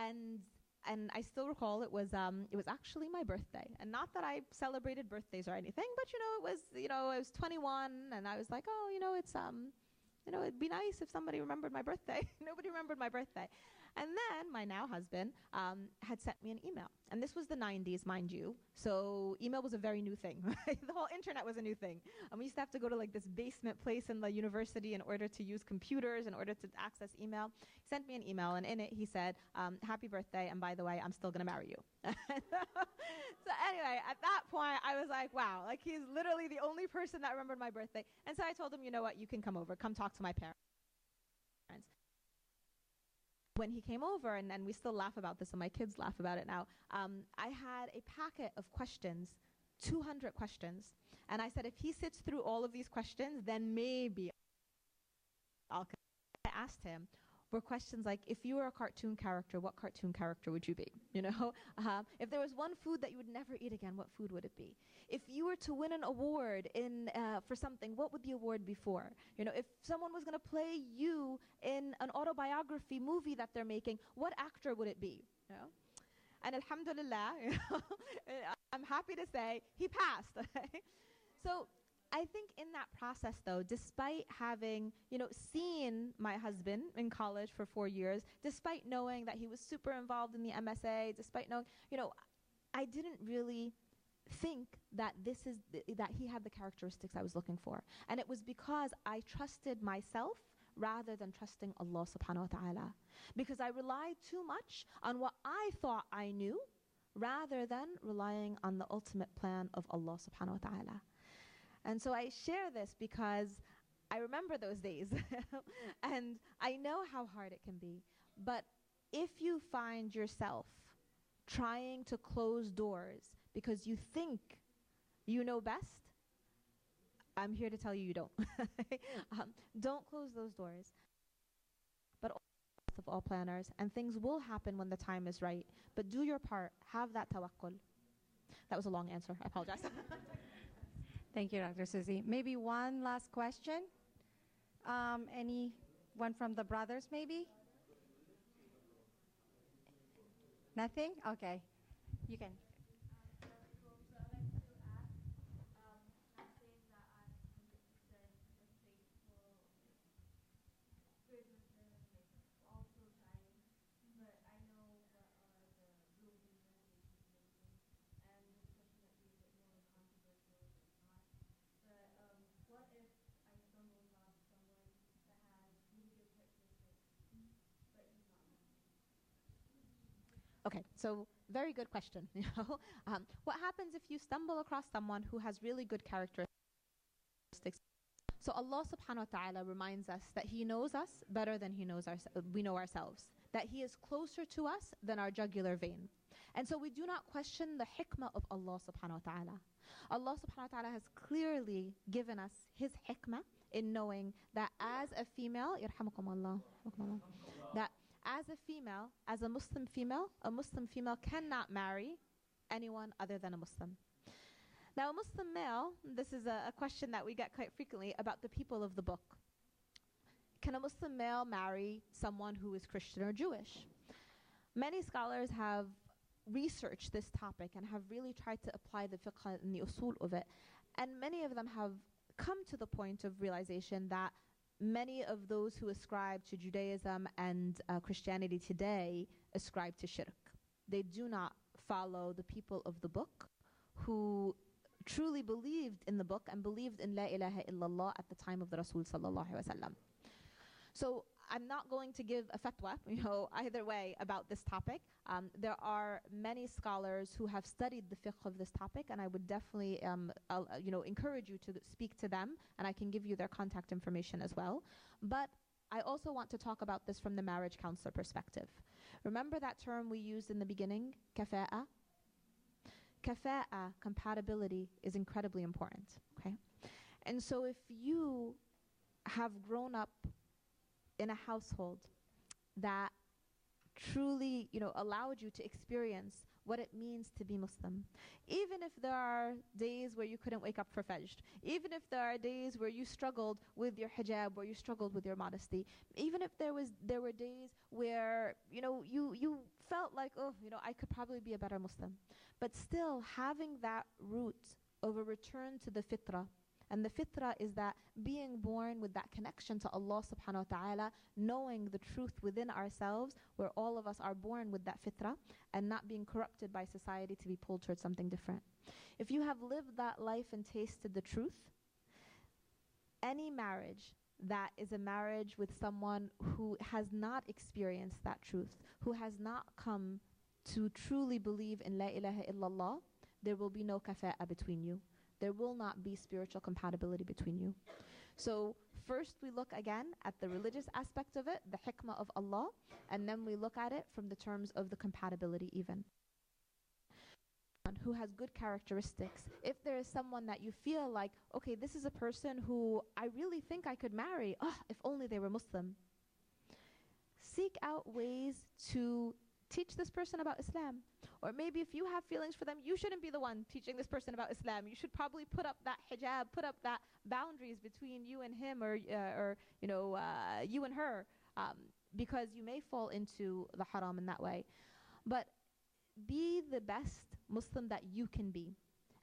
And I still recall it was actually my birthday, and not that I celebrated birthdays or anything, but I was 21, and I was like, it'd be nice if somebody remembered my birthday. Nobody remembered my birthday. And then my now husband had sent me an email. And this was the 90s, mind you. So email was a very new thing. Right? The whole internet was a new thing. And we used to have to go to this basement place in the university in order to use computers, in order to access email. He sent me an email, and in it he said, happy birthday, and by the way, I'm still going to marry you. So anyway, at that point, I was like, wow, he's literally the only person that remembered my birthday. And so I told him, you know what, you can come over. Come talk to my parents. When he came over, and we still laugh about this, and my kids laugh about it now, I had a packet of questions, 200 questions. And I said, if he sits through all of these questions, then maybe I'll. I asked him, were questions like, if you were a cartoon character, what cartoon character would you be? If there was one food that you would never eat again, what food would it be? If you were to win an award for something, what would the award be for? If someone was going to play you in an autobiography movie that they're making, what actor would it be? And alhamdulillah, I'm happy to say he passed. So I think in that process, though, despite having, seen my husband in college for 4 years, despite knowing that he was super involved in the MSA, despite knowing, I didn't really think that that he had the characteristics I was looking for. And it was because I trusted myself rather than trusting Allah subhanahu wa ta'ala. Because I relied too much on what I thought I knew rather than relying on the ultimate plan of Allah subhanahu wa ta'ala. And so I share this because I remember those days and I know how hard it can be. But if you find yourself trying to close doors because you think you know best, I'm here to tell you don't. Don't close those doors. But of all planners, and things will happen when the time is right. But do your part. Have that tawakkul. That was a long answer. I apologize. Thank you, Dr. Suzy. Maybe one last question. Anyone from the brothers, maybe? Nothing? Okay. You can. Okay, so very good question. What happens if you stumble across someone who has really good characteristics? So Allah subhanahu wa ta'ala reminds us that He knows us better than we know ourselves. That He is closer to us than our jugular vein. And so we do not question the hikmah of Allah subhanahu wa ta'ala. Allah subhanahu wa ta'ala has clearly given us His hikmah in knowing that as a female, that as a Muslim female cannot marry anyone other than a Muslim. Now, a Muslim male, this is a question that we get quite frequently about the people of the book. Can a Muslim male marry someone who is Christian or Jewish? Many scholars have researched this topic and have really tried to apply the fiqh and the usul of it. And many of them have come to the point of realization that many of those who ascribe to Judaism and Christianity today ascribe to shirk. They do not follow the people of the book who truly believed in the book and believed in La ilaha illallah at the time of the Rasul sallallahu alaihi wasallam. So I'm not going to give a fatwa, either way about this topic. There are many scholars who have studied the fiqh of this topic, and I would definitely, encourage you to speak to them, and I can give you their contact information as well. But I also want to talk about this from the marriage counselor perspective. Remember that term we used in the beginning, kafa'a? Kafa'a, compatibility, is incredibly important. Okay, and so if you have grown up in a household that truly, allowed you to experience what it means to be Muslim, even if there are days where you couldn't wake up for Fajr, even if there are days where you struggled with your hijab, where you struggled with your modesty, even if there were days where, you felt like, I could probably be a better Muslim, but still having that root of a return to the fitrah. And the fitrah is that being born with that connection to Allah subhanahu wa ta'ala, knowing the truth within ourselves, where all of us are born with that fitrah, and not being corrupted by society to be pulled towards something different. If you have lived that life and tasted the truth, any marriage that is a marriage with someone who has not experienced that truth, who has not come to truly believe in La ilaha illallah, there will be no kafa'a between you. There will not be spiritual compatibility between you. So first we look again at the religious aspect of it, the hikmah of Allah, and then we look at it from the terms of the compatibility even. Who has good characteristics. If there is someone that you feel like, okay, this is a person who I really think I could marry, if only they were Muslim. seek out ways to teach this person about Islam. Or maybe if you have feelings for them, you shouldn't be the one teaching this person about Islam. You should probably put up that hijab, put up that boundaries between you and him, or you and her, because you may fall into the haram in that way. But be the best Muslim that you can be,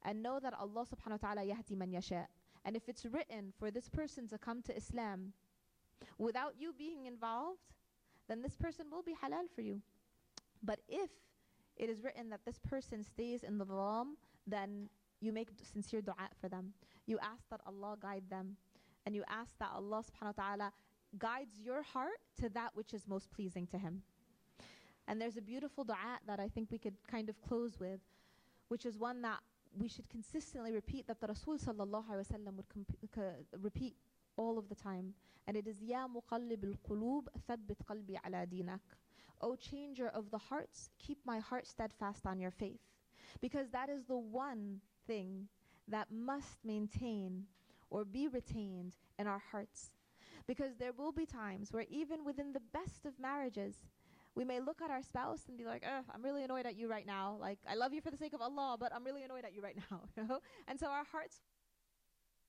and know that Allah subhanahu wa ta'ala yahdi man yasha. And if it's written for this person to come to Islam without you being involved, then this person will be halal for you. But if it is written that this person stays in the dhalam, then you make sincere dua for them. You ask that Allah guide them, and you ask that Allah subhanahu wa ta'ala guides your heart to that which is most pleasing to Him. And there's a beautiful dua that I think we could kind of close with, which is one that we should consistently repeat, that the Rasul sallallahu alaihi wasallam would repeat all of the time. And it is, Ya muqallib al-qulub, thabbit qalbi ala dinak. O changer of the hearts, keep my heart steadfast on your faith. Because that is the one thing that must maintain or be retained in our hearts. Because there will be times where even within the best of marriages, we may look at our spouse and be like, I'm really annoyed at you right now. Like, I love you for the sake of Allah, but I'm really annoyed at you right now. You know? And so our hearts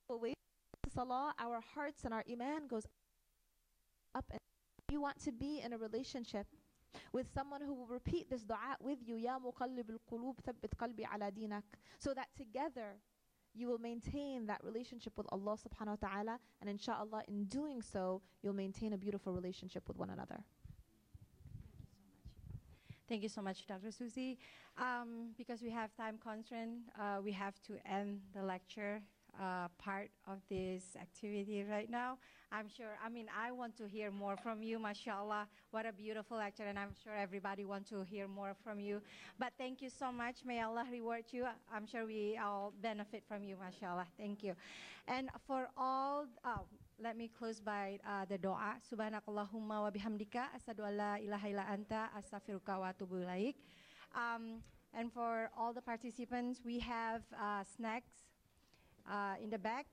will wait to salah, our hearts and our iman goes up. And you want to be in a relationship with someone who will repeat this dua with you, Ya muqallib al-qulub, thabbit qalbi ala dinak, so that together you will maintain that relationship with Allah subhanahu wa ta'ala, and inshallah in doing so, you'll maintain a beautiful relationship with one another. Thank you so much, Dr. Suzy. Because we have time constraint, we have to end the lecture part of this activity right now. I want to hear more from you, mashallah. What a beautiful lecture, and I'm sure everybody wants to hear more from you. But thank you so much. May Allah reward you. I'm sure we all benefit from you, mashallah. Thank you. And for all, let me close by the dua. Subhanakallahumma wa bihamdika, asadu alla ilaha illa anta, astaghfiruka wa atubu ilaik. And for all the participants, we have snacks in the back.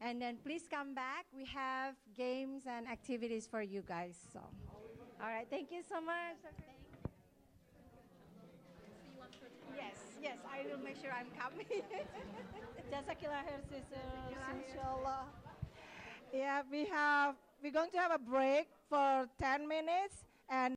And then please come back. We have games and activities for you guys. So, all right. Thank you so much. Yes, I will make sure I'm coming. Jazakallah khair, sisters, inshallah. Yeah, we're going to have a break for 10 minutes. And